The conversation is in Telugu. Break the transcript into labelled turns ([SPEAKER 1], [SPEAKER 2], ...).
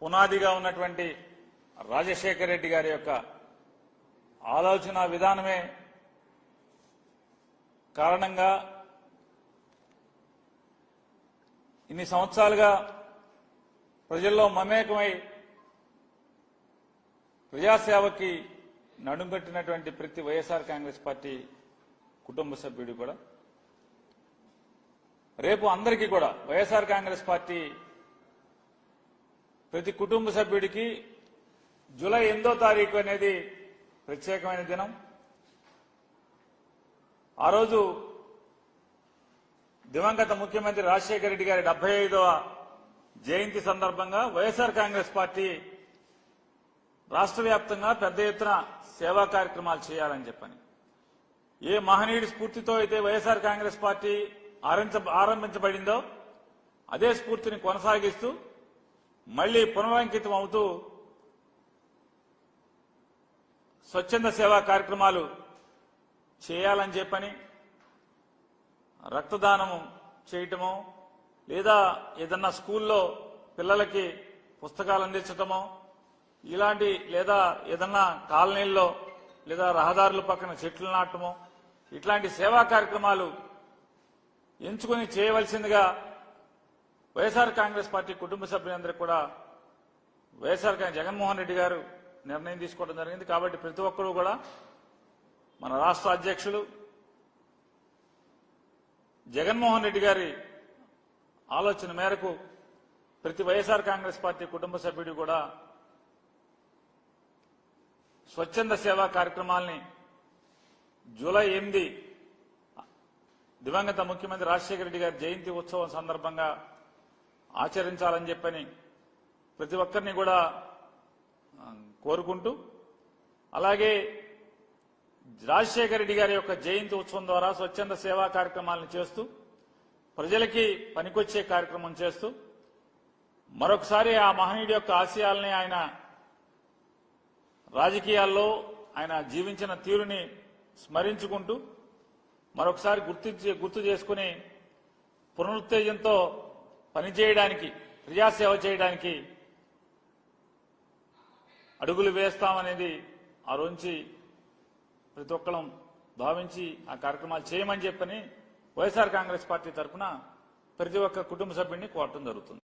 [SPEAKER 1] పునాదిగా ఉన్నటువంటి రాజశేఖర రెడ్డి గారి యొక్క ఆలోచన విధానమే కారణంగా ఇన్ని సంవత్సరాలుగా ప్రజల్లో మమేకమై ప్రజాసేవకి నడుంకట్టినటువంటి ప్రతి వైఎస్ఆర్ కాంగ్రెస్ పార్టీ కుటుంబ సభ్యుడు కూడా రేపు అందరికీ కూడా వైఎస్ఆర్ కాంగ్రెస్ పార్టీ ప్రతి కుటుంబ సభ్యుడికి జూలై 8వ తారీఖు అనేది ప్రత్యేకమైన దినం. ఆ రోజు దివంగత ముఖ్యమంత్రి రాజశేఖర రెడ్డి గారి 75వ జయంతి సందర్భంగా వైఎస్ఆర్ కాంగ్రెస్ పార్టీ రాష్ట్ర వ్యాప్తంగా పెద్ద ఎత్తున సేవా కార్యక్రమాలు చేయాలని చెప్పని ఏ మహనీయుడి స్ఫూర్తితో అయితే వైఎస్ఆర్ కాంగ్రెస్ పార్టీ ఆరంభించబడిందో అదే స్ఫూర్తిని కొనసాగిస్తూ మళ్లీ పునరంకితం అవుతూ స్వచ్ఛంద సేవా కార్యక్రమాలు చేయాలని చెప్పని రక్తదానము చేయటమో లేదా ఏదన్నా స్కూల్లో పిల్లలకి పుస్తకాలు అందించటమో ఇలాంటి లేదా ఏదన్నా కాలనీల్లో లేదా రహదారుల పక్కన చెట్లు నాటమో ఇట్లాంటి సేవా కార్యక్రమాలు ఎంచుకుని చేయవలసిందిగా వైఎస్ఆర్ కాంగ్రెస్ పార్టీ కుటుంబ సభ్యులందరికీ కూడా వైఎస్ఆర్ జగన్మోహన్ రెడ్డి గారు నిర్ణయం తీసుకోవడం జరిగింది. కాబట్టి ప్రతి ఒక్కరూ కూడా మన రాష్ట్ర అధ్యక్షులు జగన్మోహన్ రెడ్డి గారి ఆలోచన మేరకు ప్రతి వైఎస్ఆర్ కాంగ్రెస్ పార్టీ కుటుంబ సభ్యుడు కూడా స్వచ్ఛంద సేవా కార్యక్రమాల్ని జూలై 8 దివంగత ముఖ్యమంత్రి రాజశేఖర రెడ్డి గారి జయంతి ఉత్సవం సందర్భంగా ఆచరించాలని చెప్పని ప్రతి ఒక్కరిని కూడా కోరుకుంటూ అలాగే రాజశేఖర రెడ్డి గారి యొక్క జయంతి ఉత్సవం ద్వారా స్వచ్ఛంద సేవా కార్యక్రమాలను చేస్తూ ప్రజలకి పనికొచ్చే కార్యక్రమం చేస్తూ మరొకసారి ఆ మహనీయుడి యొక్క ఆశయాల్ని ఆయన రాజకీయాల్లో ఆయన జీవించిన తీరుని స్మరించుకుంటూ మరొకసారి గుర్తు చేసుకుని పునరుత్తేజంతో పనిచేయడానికి ప్రజాసేవ చేయడానికి అడుగులు వేస్తామనేది ఆ రోజు ప్రతి ఒక్కరం భావించి ఆ కార్యక్రమాలు చేయమని చెప్పని వైఎస్ఆర్ కాంగ్రెస్ పార్టీ తరఫున ప్రతి ఒక్క కుటుంబ సభ్యుడిని కోరటం జరుగుతుంది.